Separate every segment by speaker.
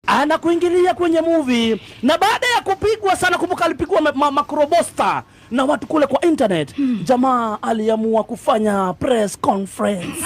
Speaker 1: anakuingilia kwenye movie, na baada ya kupigwa sana, kumbuka alipigwa makrobosta na watu kule kwa internet, jamaa aliamua kufanya press conference.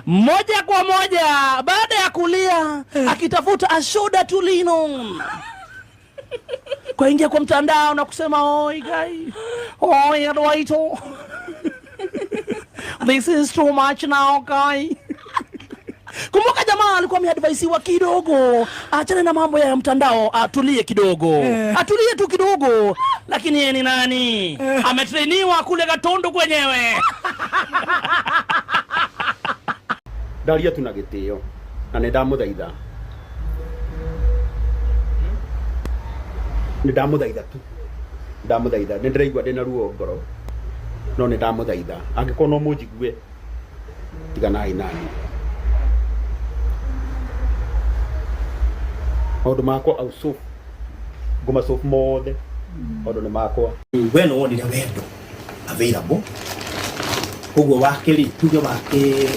Speaker 1: Moja kwa moja baada ya kulia akitafuta ashoda tulino, kwa ingia kwa mtandao na kusema oi guy, oi Adwaito, this is too much now guy. Kumbuka jamaa alikuwa ameadvisiwa kidogo achane na mambo ya mtandao, atulie kidogo, atulie tu kidogo, lakini yeye ni nani? Ametrainiwa kule Gatondo kwenyewe.
Speaker 2: Daria tuna gitio na ndamuthaitha tu ndamuthaitha ndiraigua ndina ruo ngoro no ndamuthaitha angĩkorwo no mũnjigue tiganai nani maũndũ makwa au sofu ngoma sofu mothe maũndũ nĩ makwa
Speaker 3: we no wonire wendo available koguo wake ri tuge wake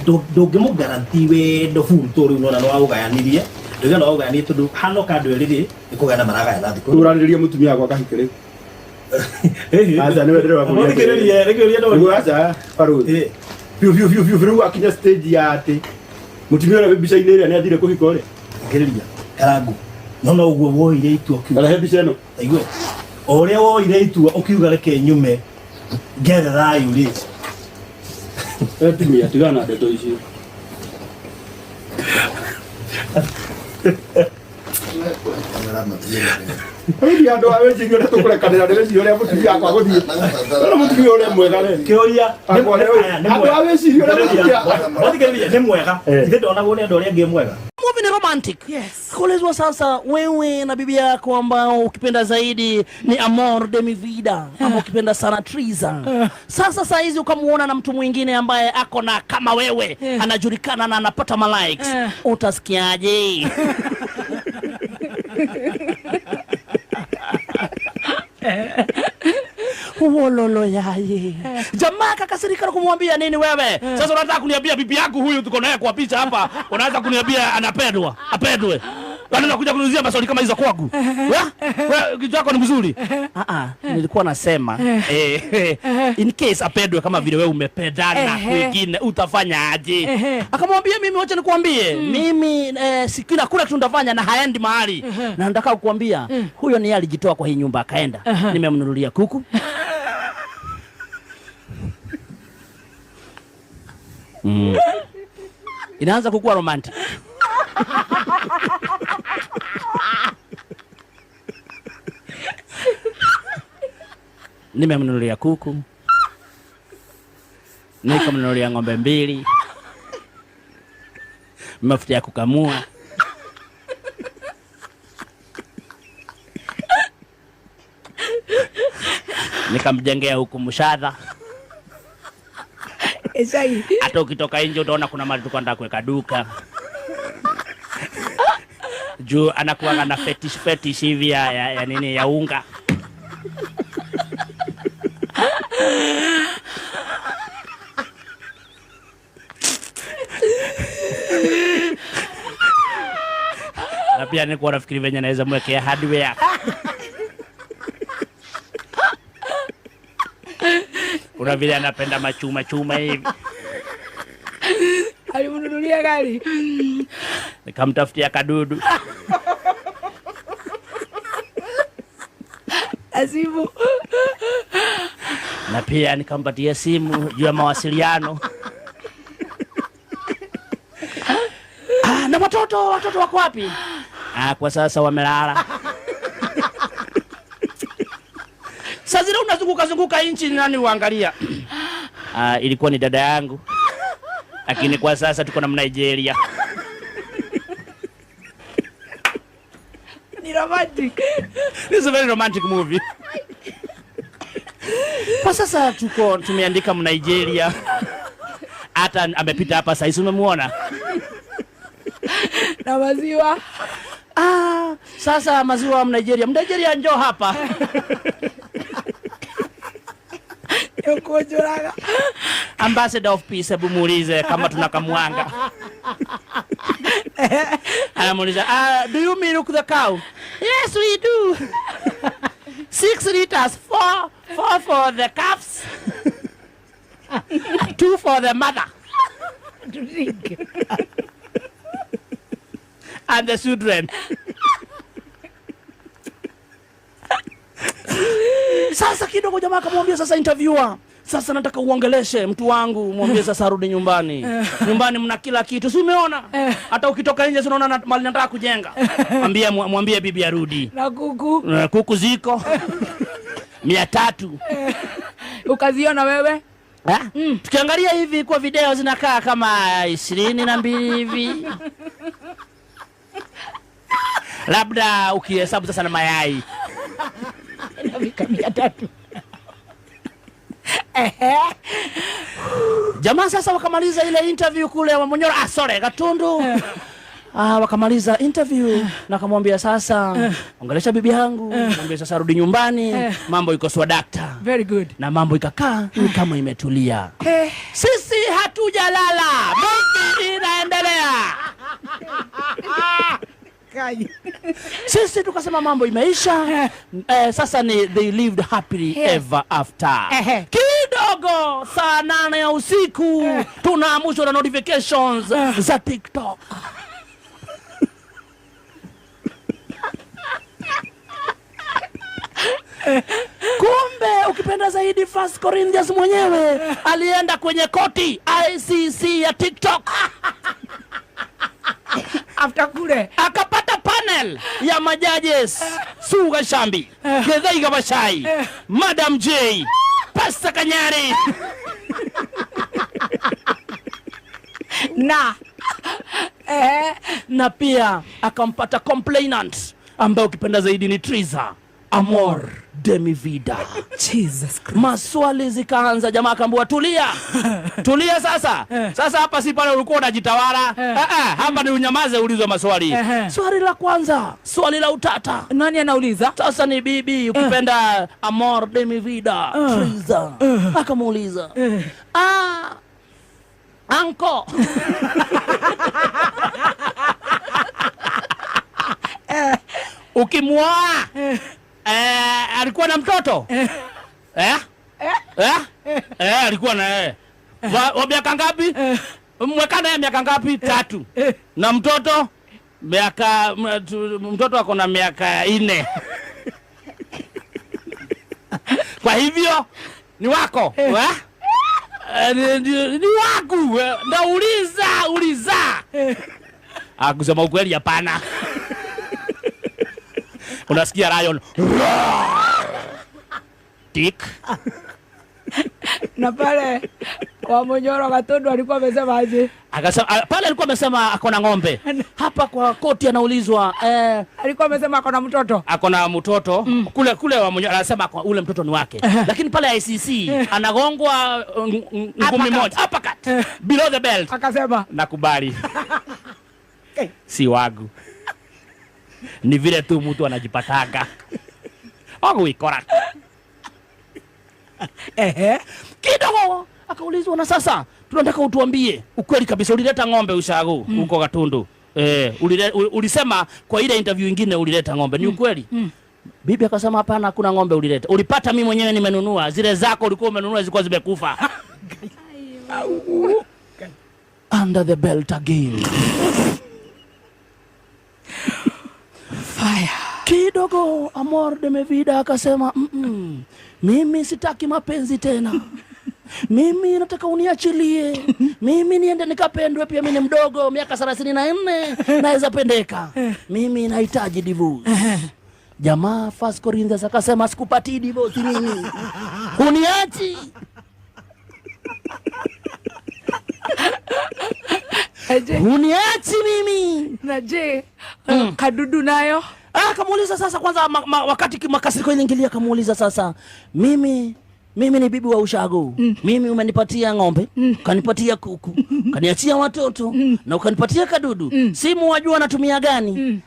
Speaker 3: ndũngĩmũgaranti wendo full rĩu nona no aũgayanirie ndũge no aũgayanirie tondũ hano kandũ erĩrĩ nĩkũgayana maragayana thikũ
Speaker 2: tũranĩrĩria mũtumia gwaka hikĩrĩ acha nĩwe ndĩrĩ wakũria
Speaker 3: rekĩrĩria
Speaker 2: nĩwe acha parũthi biũ rĩu akinya stage ya atĩ mũtumia ũrĩa mbica-inĩ ĩrĩa nĩ athire kũhika ũrĩa
Speaker 3: rekĩrĩria Karangu no ũguo woire itua kiuga
Speaker 2: rehe mbica ĩno
Speaker 3: aigue ũrĩa woire itua ũkiuga reke nyume ngerera yũrĩ
Speaker 2: etimia tigana ndeto icio Hili ando awezi ndio tukule kanela ndezi yule mutumia akwa guthie. Ndio mutumia yule mwega le.
Speaker 3: Kioria
Speaker 2: ando awezi yule mutumia.
Speaker 3: Wathikiriria ni mwega. Ithe ndonagwo ni ando ria ngi mwega.
Speaker 1: Movie ni romantic. Yes. Kuelezwa sasa wewe na bibi yako ambao ukipenda zaidi ni amor de mi vida, ama ukipenda sana Triza. Sasa saa hizi ukamuona na mtu mwingine ambaye ako na kama wewe, anajulikana na anapata likes. Utasikiaje? Wololo yaye. Jamaa kakasirika na kumwambia nini wewe? Sasa unataka kuniambia bibi yangu huyu tuko naye kwa picha hapa, unaanza kuniambia anapendwa, apendwe. Wanaanza kuja kunuzia maswali kama hizo kwangu. Wewe kitu chako ni mzuri. Nilikuwa nasema in case apendwe kama vile wewe umependana kwingine utafanya aje? Akamwambia mimi wacha nikwambie, mimi sikila kula kitu ndafanya na haendi mahali. Na nataka kukuambia huyo ni yeye alijitoa kwa hii nyumba akaenda. Nimemnunulia kuku. Inaanza kukua romantic. Nimemnunulia kuku. Nikamnunulia ng'ombe 2. Mafuta ya kukamua. Nikamjengea huku mshadha.
Speaker 4: Esai.
Speaker 1: Hata ukitoka nje utaona kuna mahali tuko nataka kuweka duka. Juu anakuwa na fetish hivi ya nini ya unga. Na pia nilikuwa nafikiri venye naweza mwekea hardware. Kuna vile anapenda machuma hivi.
Speaker 4: Alimnunulia gari.
Speaker 1: Nikamtafutia kadudu.
Speaker 4: Asimu.
Speaker 1: Na pia nikampatia simu juu ya mawasiliano. Na watoto wako wapi? Kwa sasa wamelala. Sasa zile unazunguka inchi nani uangalia? Ilikuwa ni dada yangu. Lakini kwa sasa tuko na Nigeria.
Speaker 4: Ni romantic.
Speaker 1: This is a very romantic movie. Kwa sasa tumeandika Nigeria. Hata amepita hapa sasa, umemuona?
Speaker 4: Na maziwa.
Speaker 1: Sasa maziwa Nigeria njoo hapa.
Speaker 4: Yokojoraga.
Speaker 1: Ambassador of Peace, hebu muulize kama tunakamwanga. Anamuuliza, do you milk the cow? Yes, we do. 6 liters, 4 for the calves, 2 for the mother. And the children. Sasa kidogo jamaa akamwambia sasa interviewer, sasa nataka uongeleshe mtu wangu, mwambie sasa arudi nyumbani. Nyumbani mna kila kitu. Si umeona? Hata ukitoka nje unaona mali nataka kujenga. Mwambie bibi arudi.
Speaker 4: Na kuku.
Speaker 1: Kuku ziko 300.
Speaker 4: Ukaziona wewe?
Speaker 1: Tukiangalia hivi kwa video zinakaa kama 22 hivi. Labda ukihesabu sasa na mayai.
Speaker 4: Inafika 300.
Speaker 1: Jamaa sasa wakamaliza ile interview kule wa Munyoro. Gatundu. Wakamaliza interview na akamwambia sasa ongelesha bibi yangu, mwambie sasa rudi nyumbani, mambo iko sawa dakta.
Speaker 4: Very good.
Speaker 1: Na mambo ikakaa kama imetulia. Sisi hatujalala. Movie inaendelea. Sisi tukasema mambo imeisha. Sasa ni they lived happily ever after. Kidogo saa 8 ya usiku tunaamushwa na notifications za TikTok. Kumbe ukipenda zaidi 1 Corinthians mwenyewe alienda kwenye koti ICC ya TikTok.
Speaker 4: After kule
Speaker 1: akapata panel ya majudges Suga Shambi, Githai Gachagua, Madam J, Pastor Kanyari na pia akampata complainant ambaye ukipenda zaidi ni Triza Amor Demivida.
Speaker 4: Jesus Christ.
Speaker 1: Maswali zikaanza, jamaa akaambiwa tulia. Tulia sasa. Sasa hapa si pale ulikuwa unajitawala. Hapa ni unyamaze, ulizwe maswali. Swali la kwanza, swali la utata.
Speaker 4: Nani anauliza?
Speaker 1: Sasa ni bibi ukipenda Amor Demivida, Triza. Akamuuliza. Anko. Ukimwoa alikuwa na mtoto? Alikuwa na wa miaka ngapi? Mwekana ya miaka ngapi? 3. Na mtoto mtoto ako na miaka 4. Kwa hivyo ni wako. Ni wangu. Uliza. Akusema ukweli hapana. Unasikia lion tik.
Speaker 4: Na pale kwa Munyoro Gatundu alikuwa amesema aje?
Speaker 1: Akasema pale alikuwa amesema akona ng'ombe. Hapa kwa koti anaulizwa
Speaker 4: alikuwa amesema akona mtoto.
Speaker 1: Akona mtoto. Kule wa Munyoro anasema ule mtoto ni wake. Lakini pale ICC anagongwa ngumi moja uppercut below the belt.
Speaker 4: Akasema
Speaker 1: nakubali. Si wangu. Ni vile tu mtu anajipataka. Ikora. Kidogo akaulizwa, na sasa tunataka utuambie ukweli kabisa, ulileta ng'ombe ushago huko Gatundu? Ulisema kwa ile interview nyingine ulileta ng'ombe, ni ukweli? Bibi akasema hapana, hakuna ng'ombe ulileta. Ulipata mimi mwenyewe nimenunua. Zile zako ulikuwa umenunua zilikuwa zimekufa. Under the belt again. Fire. Kidogo Amor Demivida akasema mimi sitaki mapenzi tena. Mimi nataka uniachilie. Mimi niende nikapendwe pia, mimi ni mdogo, miaka 34 naweza pendeka. Mimi nahitaji divorce. Jamaa 1 Corinthians akasema sikupati divorce mimi. Uniachi. Uniachi mimi.
Speaker 4: Na je, Kadudu nayo?
Speaker 1: Akamuuliza sasa kwanza wakati makasiriko iliingilia, akamuuliza sasa, mimi ni bibi wa ushago. Mimi umenipatia ng'ombe, ukanipatia kuku, ukaniachia watoto na ukanipatia Kadudu. Simu wajua natumia gani?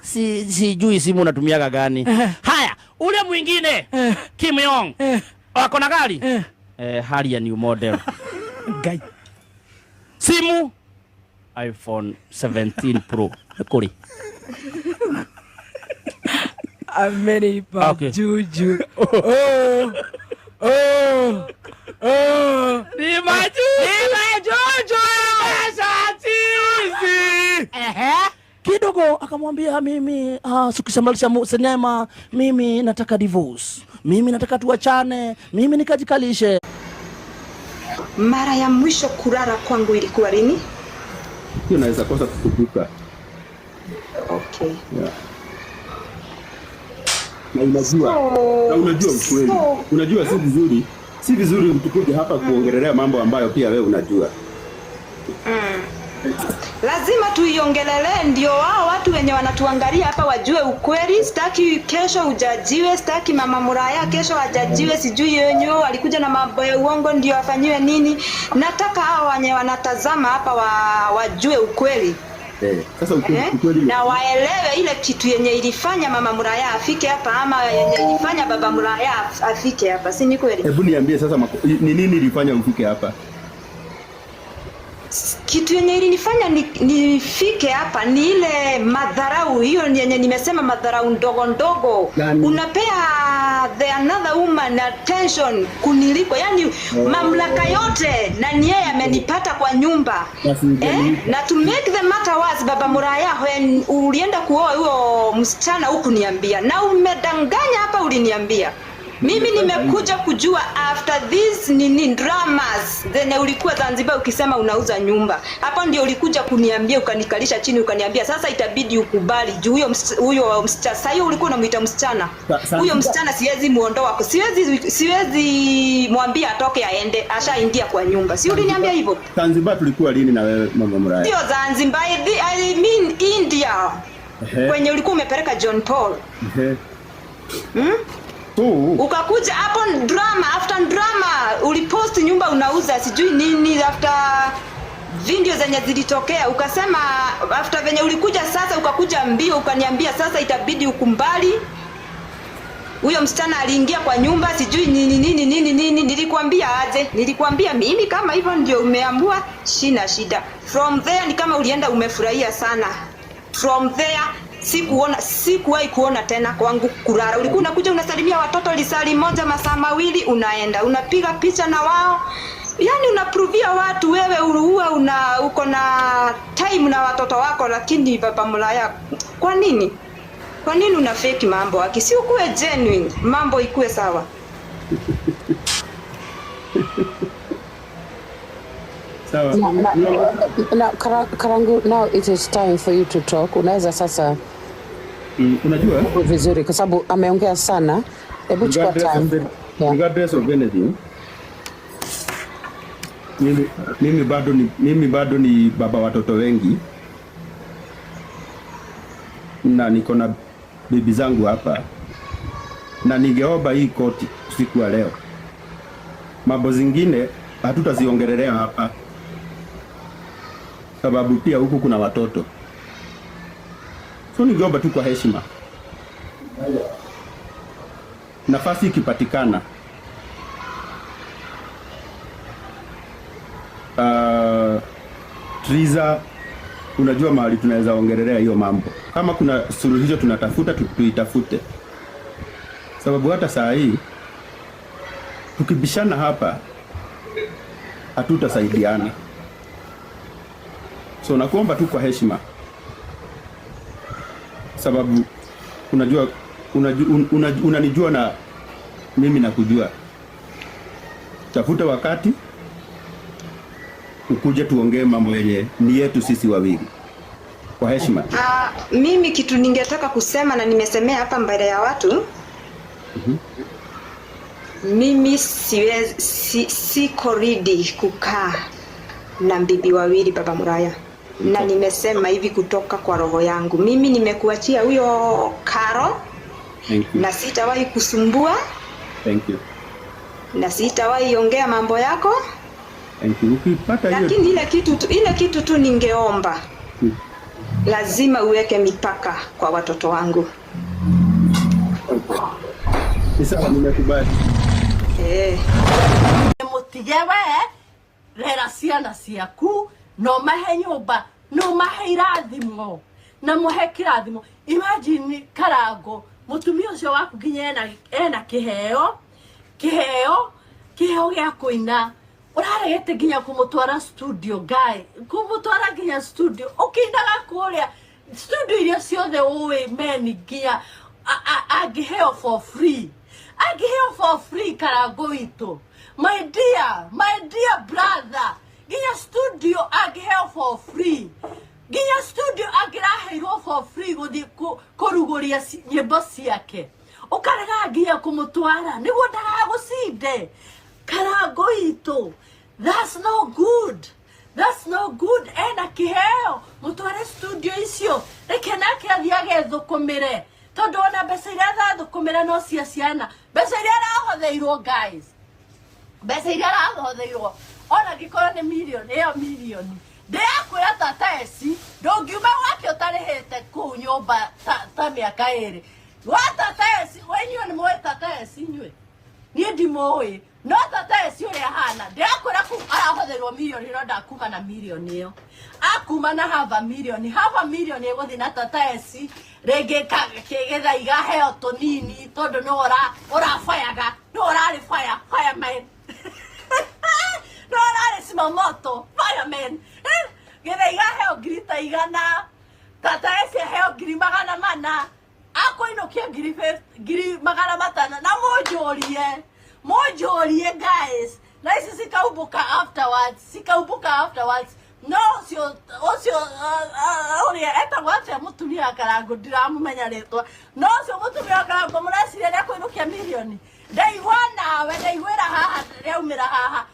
Speaker 1: Sijui simu natumia gani. Haya, ule mwingine Kim Yong wako na gari? Hali ya new model. Simu iPhone 17 Pro. Kuri.
Speaker 4: Amenipa
Speaker 1: Okay.
Speaker 4: juju.
Speaker 1: Ni majuju. Kidogo akamwambia mimi sikushamalisha sinema, mimi nataka divorce. Mimi nataka tuachane, mimi nikajikalishe.
Speaker 5: Mara ya mwisho kulala kwangu ilikuwa lini?
Speaker 2: Hiyo naweza kosa kukumbuka.
Speaker 5: Okay.
Speaker 2: Yeah. Na unajua ukweli. Unajua si vizuri mtukuje hapa kuongelea mambo ambayo pia wewe unajua.
Speaker 5: Lazima tuiongelele ndio wao watu wenye wanatuangalia hapa wajue ukweli. Sitaki kesho ujajiwe, sitaki mama Muraya kesho ajajiwe, sijui yenyewe alikuja na mambo ya uongo ndio afanyiwe nini. Nataka hao wenye wanatazama hapa wajue ukweli.
Speaker 2: Sasa ukweli
Speaker 5: na waelewe ile kitu yenye ilifanya mama Muraya afike hapa ama yenye ilifanya baba Muraya afike hapa, si ni kweli?
Speaker 2: Hebu niambie sasa ni nini ilifanya ufike hapa?
Speaker 5: Kitu yenye ilinifanya nifike hapa ni ile madharau hiyo yenye nimesema, madharau ndogo ndogo. Unapea the another woman attention kuniliko, yani mamlaka yote na ni yeye amenipata kwa nyumba. Na to make the matter worse, baba Muraya, when ulienda kuoa huyo msichana huku niambia, na umedanganya hapa uliniambia. Mimi nimekuja kujua after this dramas then ulikuwa Zanzibar ukisema unauza nyumba. Hapo ndio ulikuja kuniambia, ukanikalisha chini ukaniambia sasa itabidi ukubali juu huyo msichana. Sasa hiyo ulikuwa unamuita msichana. Huyo msichana siwezi muondoa, siwezi mwambia atoke aende, ashaingia kwa nyumba. Si uliniambia hivyo?
Speaker 2: Zanzibar tulikuwa lini na wewe mama Muraya?
Speaker 5: Sio Zanzibar, I mean India. Kwenye ulikuwa umepeleka John Paul. Ukakuja hapo after drama ulipost nyumba unauza sijui nini, after video zenye zilitokea ukasema after venye ulikuja sasa ukakuja mbio ukaniambia sasa itabidi ukumbali huyo msichana aliingia kwa nyumba sijui nini. Nilikwambia aje? Nilikwambia mimi kama hivyo ndio umeambua shina shida. From there ni kama ulienda umefurahia sana. From there sikuwahi kuona tena kwangu kulala. Ulikuwa unakuja unasalimia watoto lisali moja masaa mawili unaenda unapiga picha na wao, yani unaprovia watu wewe uko na time na watoto wako. Lakini baba Muraya, kwa nini una fake mambo? Si ukuwe genuine, mambo ikuwe sawa.
Speaker 6: Now, Karangu, now it is time for you to talk. Unaweza sasa
Speaker 2: unajua
Speaker 6: vizuri kwa sababu ameongea sana. Hebu chukua time.
Speaker 2: Regardless of anything, mimi bado ni baba watoto wengi na niko na bibi zangu hapa, na ningeomba hii koti siku ya leo mambo zingine hatutaziongelelea hapa sababu pia huku kuna watoto. So ningeomba tu kwa heshima, nafasi ikipatikana, Triza, unajua mahali tunaweza ongelelea hiyo mambo. Kama kuna suluhisho tunatafuta, tuitafute, sababu hata saa hii tukibishana hapa hatutasaidiana. So nakuomba tu kwa heshima, sababu unanijua na mimi nakujua. Tafuta wakati ukuje tuongee mambo yenye ni yetu sisi wawili kwa heshima.
Speaker 5: Mimi kitu ningetaka kusema na nimesemea hapa mbele ya watu. Mimi siko ready kukaa na bibi wawili baba Muraya. Na nimesema hivi kutoka kwa roho yangu. Mimi nimekuachia huyo Karo. Na sitawahi kusumbua.
Speaker 2: Thank you.
Speaker 5: Na sitawahi ongea mambo yako.
Speaker 2: Thank you.
Speaker 5: Lakini ile kitu tu ningeomba. Lazima uweke mipaka kwa watoto wangu.
Speaker 2: Sawa, nimekubali.
Speaker 7: Mutigewe rera ciana ciaku no mahe nyumba no maheirathimo na muhe kirathimo. Imagine Karango mutumia ucio waku nginya ena kiheo gya kuina uraregete nginya kumutwara studio guy kumutwara nginya studio ukindaga kuria studio iria ciothe uwe meni nginya agiheo for free Karango itu my dear brother nginya studio agiheo for free nginya studio agiraheirwo for free guthi kuruguria nyimbo ciake ukarega nginya kumutwara niguo ndagagucinde Karango itu. That's no good ena kiheo mutware studio icio reke nake athiage thukumire tondu ona mbeca iria thathukumira no cia ciana mbeca iria arahotheirwo guys mbeca iria arahotheirwo ona ngikora ni milioni ndiakwira tata eci ndungiuma gwake utarihite kuu nyumba ta miaka iri wa tata eci wenyuo ni mwe tata eci nyue nie ndimoi no tata eci uria hana ndiakwira ku arahotheirwo milioni no ndakuma na milioni iyo akuma na half a million iguthi na tata eci rege kigetha igaheo tunini tondu no urafayaga no urari fireman no urari simamoto fireman getha igaheo grita igana tata eci heo ngiri magana mana akoinokia ngiri magana matana na mojorie guys na isi sikaubuka afterwards no sio oria eta wacha mutumia Karango ndiramumenya ritwa no sio mutumia Karango muracire ria kuinukia milioni ndaigwira haha riaumira haha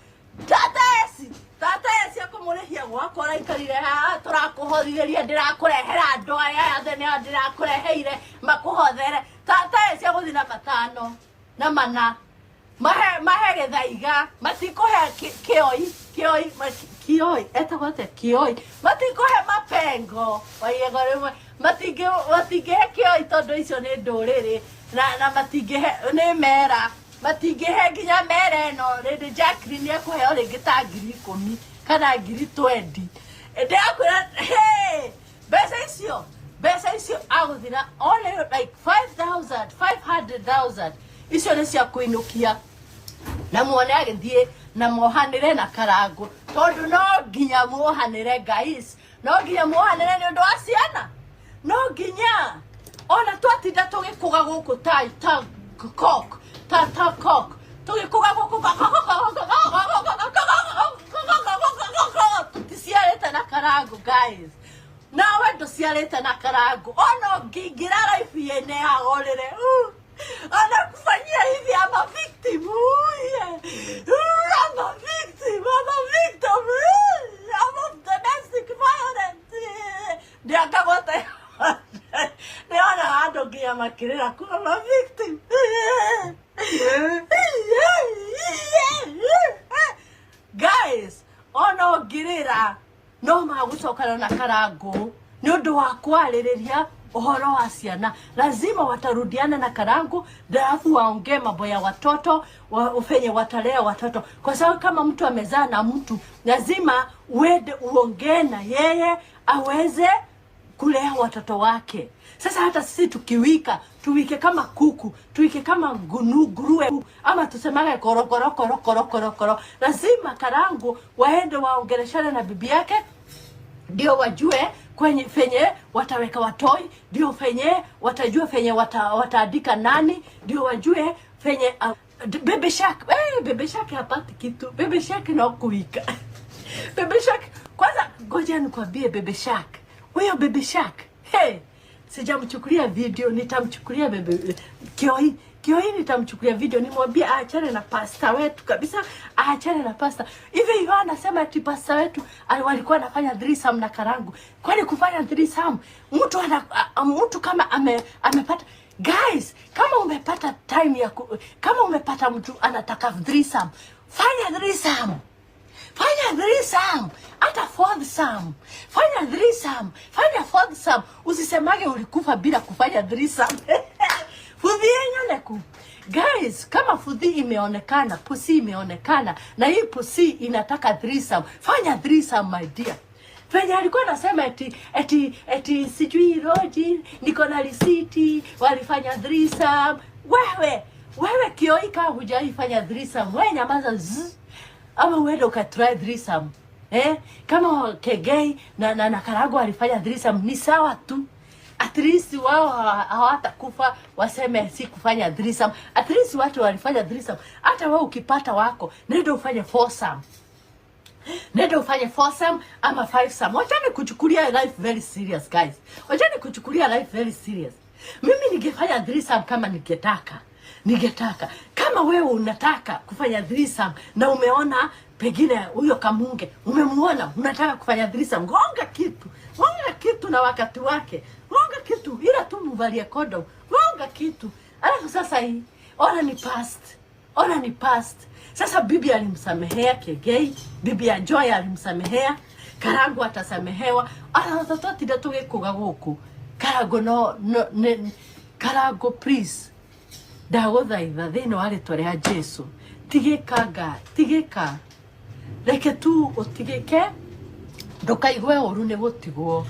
Speaker 7: tata eci akumurihia gwakwa raikarire haha turakuhothiriria ndirakurehera andu aya athene ndirakureheire makuhothere tata eci aguthi na matano na mana mahe gethaiga matikuhe kioi eta wate kioi matikuhe mapengo waiego rimwe matingihe kioi tondu icio ni nduriri na matingihe ni mera matingihe nginya mera ino rindi Jacqueline ni akuheo ringi ta 10,000 kana 20,000 ndiakwira mbeca icio aguthira only like 500,000 icio ni cia kuinukia na muone agithie na mohanire na Karango tondu no nginya mohanire guys no nginya mohanire ni undu wa ciana no nginya ona twatinda tugikuga guku ta cock tugikuga guku tuticiarite na Karango guys na wendo ciarite na Karango ono ngingira life yene agorire anakufanyia hivi ama victim I'm of domestic violence ndiakagote niona hado gia makirira kuma victim guys ono girira no magucokana na Karango ni undu wa kwaririria uhoro wa ciana lazima watarudiana na Karango alafu waongee mambo ya watoto ufenye watalea watoto kwa sababu kama mtu amezaa na mtu lazima uende uongee na yeye aweze kulea watoto wake. Sasa hata sisi tuwike kama kuku, tuwike kama nguruwe ama tusemage korokoro lazima Karango waende waongeleshane na bibi yake ndio wajue kwenye fenye wataweka watoi ndio fenye watajua fenye wataandika nani ndio wajue fenye Baby Shark hapati kitu. Baby Shark na kuika Baby Shark kwanza ngoja nikwambie Baby Shark huyo Baby Shark sijamchukulia video nitamchukulia Baby Kioi nitamchukulia video nimwambie aachane na pasta wetu kabisa aachane na pasta hivi hiyo anasema ati pasta wetu walikuwa anafanya threesome na Karango kwani kufanya threesome mtu kama amepata guys kama umepata time kama umepata mtu anataka threesome fanya threesome hata foursome fanya foursome usisemage ulikufa bila kufanya threesome Fudhi yenyeku. Guys, kama fudhi imeonekana, pusi imeonekana, na hii pusi inataka threesome, fanya threesome my dear. Penye alikuwa anasema eti sijui Roji niko na risiti walifanya threesome. Wewe Kioika hujaifanya threesome. Wewe nyamaza ama uende ukatry threesome. Kama Kegei na Karago walifanya threesome ni sawa tu. At least wao hawatakufa waseme si kufanya threesome. At least watu walifanya threesome. Hata wewe ukipata wako nenda ufanye foursome. Nenda ufanye foursome ama fivesome. Wachane kuchukulia life very serious guys. Wachane kuchukulia life very serious. Mimi ningefanya threesome kama ningetaka. Kama wewe unataka kufanya threesome na umeona pengine huyo Kamunge, umemuona unataka kufanya threesome, gonga kitu na wakati wake. Gonga kitu ila tu mvalie kodo. Gonga kitu. Alafu sasa hii ona ni past. Sasa bibi alimsamehea Kegei, bibi ya Joy alimsamehea, Karago atasamehewa. Ala watoto tida tugekuga guku. Karago Karago please. Ndaguthaitha thini wa ritwa ria Jesu. Tigika. Reke tu utigike. Ndukaigwe uru ni gutigwo.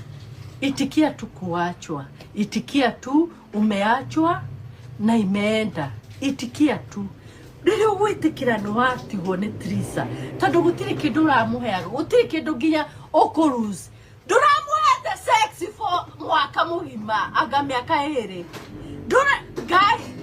Speaker 7: Itikia tu kuachwa. Itikia tu umeachwa na imeenda. Itikia tu. Rĩrĩa ũgwĩtĩkĩra nĩ watigwo nĩ Trisa tondũ gũtirĩ kĩndũ ũramũheaga, gũtirĩ kĩndũ nginya ũkũruzi. Ndũramũhete sex for mwaka mũgima anga mĩaka 2. Guys